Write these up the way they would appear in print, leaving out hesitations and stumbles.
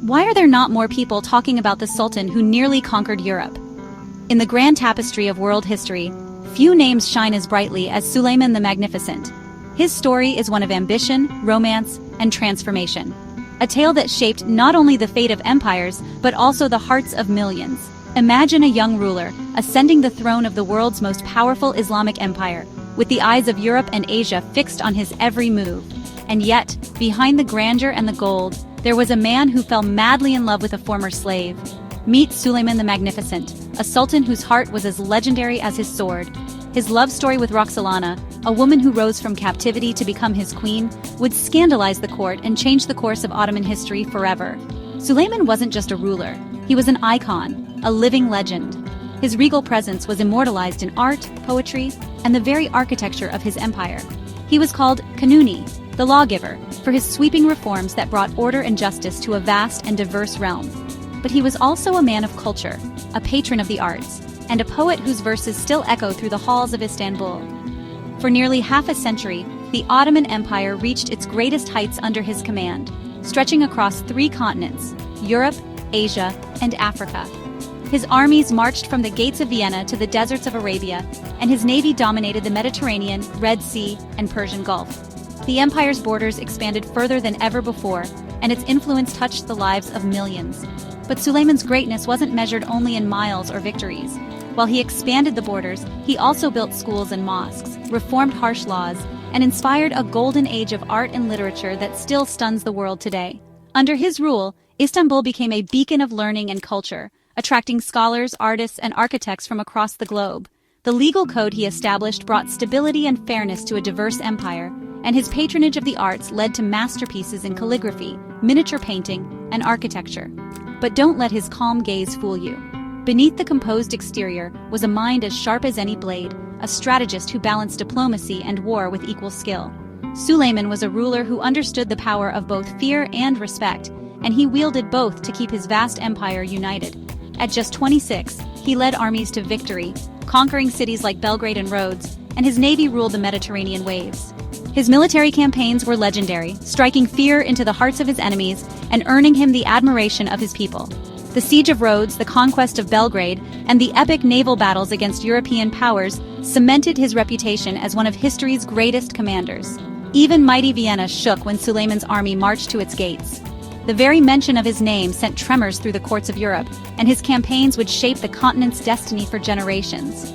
Why are there not more people talking about the Sultan who nearly conquered Europe? In the grand tapestry of world history, few names shine as brightly as Suleiman the Magnificent. His story is one of ambition, romance, and transformation. A tale that shaped not only the fate of empires, but also the hearts of millions. Imagine a young ruler ascending the throne of the world's most powerful Islamic empire, with the eyes of Europe and Asia fixed on his every move. And yet, behind the grandeur and the gold, there was a man who fell madly in love with a former slave. Meet Suleiman the Magnificent, a sultan whose heart was as legendary as his sword. His love story with Roxolana, a woman who rose from captivity to become his queen, would scandalize the court and change the course of Ottoman history forever. Suleiman wasn't just a ruler, he was an icon, a living legend. His regal presence was immortalized in art, poetry, and the very architecture of his empire. He was called Kanuni, the lawgiver, for his sweeping reforms that brought order and justice to a vast and diverse realm. But he was also a man of culture, a patron of the arts, and a poet whose verses still echo through the halls of Istanbul. For nearly half a century, the Ottoman Empire reached its greatest heights under his command, stretching across 3 continents: Europe, Asia, and Africa. His armies marched from the gates of Vienna to the deserts of Arabia, and his navy dominated the Mediterranean, Red Sea, and Persian Gulf. The empire's borders expanded further than ever before, and its influence touched the lives of millions. But Suleiman's greatness wasn't measured only in miles or victories. While he expanded the borders, he also built schools and mosques, reformed harsh laws, and inspired a golden age of art and literature that still stuns the world today. Under his rule, Istanbul became a beacon of learning and culture, attracting scholars, artists, and architects from across the globe. The legal code he established brought stability and fairness to a diverse empire, and his patronage of the arts led to masterpieces in calligraphy, miniature painting, and architecture. But don't let his calm gaze fool you. Beneath the composed exterior was a mind as sharp as any blade, a strategist who balanced diplomacy and war with equal skill. Suleiman was a ruler who understood the power of both fear and respect, and he wielded both to keep his vast empire united. At just 26, he led armies to victory, conquering cities like Belgrade and Rhodes, and his navy ruled the Mediterranean waves. His military campaigns were legendary, striking fear into the hearts of his enemies and earning him the admiration of his people. The siege of Rhodes, the conquest of Belgrade, and the epic naval battles against European powers cemented his reputation as one of history's greatest commanders. Even mighty Vienna shook when Suleiman's army marched to its gates. The very mention of his name sent tremors through the courts of Europe, and his campaigns would shape the continent's destiny for generations.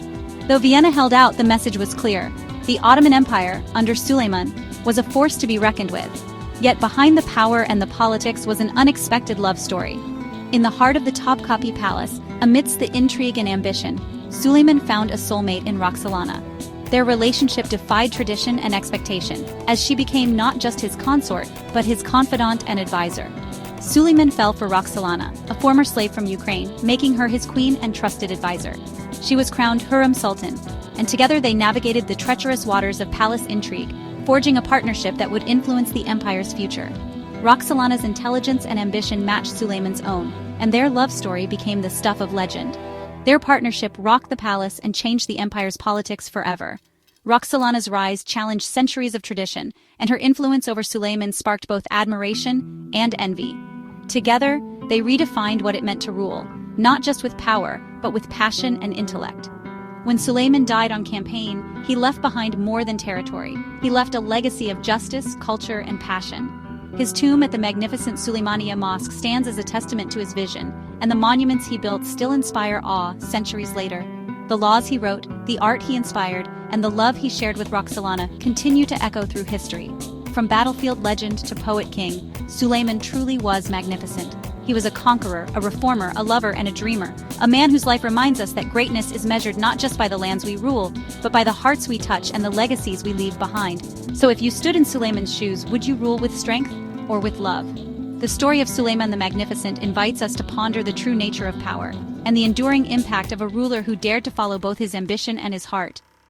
Though Vienna held out, the message was clear. The Ottoman Empire, under Suleiman, was a force to be reckoned with. Yet behind the power and the politics was an unexpected love story. In the heart of the Topkapi Palace, amidst the intrigue and ambition, Suleiman found a soulmate in Roxolana. Their relationship defied tradition and expectation, as she became not just his consort, but his confidant and advisor. Suleiman fell for Roxolana, a former slave from Ukraine, making her his queen and trusted advisor. She was crowned Hurrem Sultan, and together they navigated the treacherous waters of palace intrigue, forging a partnership that would influence the empire's future. Roxolana's intelligence and ambition matched Suleiman's own, and their love story became the stuff of legend. Their partnership rocked the palace and changed the empire's politics forever. Roxolana's rise challenged centuries of tradition, and her influence over Suleiman sparked both admiration and envy. Together, they redefined what it meant to rule, not just with power, but with passion and intellect. When Suleiman died on campaign, he left behind more than territory. He left a legacy of justice, culture, and passion. His tomb at the magnificent Suleymaniye Mosque stands as a testament to his vision, and the monuments he built still inspire awe centuries later. The laws he wrote, the art he inspired, and the love he shared with Roxolana continue to echo through history. From battlefield legend to poet king, Suleiman truly was magnificent. He was a conqueror, a reformer, a lover, and a dreamer, a man whose life reminds us that greatness is measured not just by the lands we rule, but by the hearts we touch and the legacies we leave behind. So if you stood in Suleiman's shoes, would you rule with strength or with love? The story of Suleiman the Magnificent invites us to ponder the true nature of power and the enduring impact of a ruler who dared to follow both his ambition and his heart.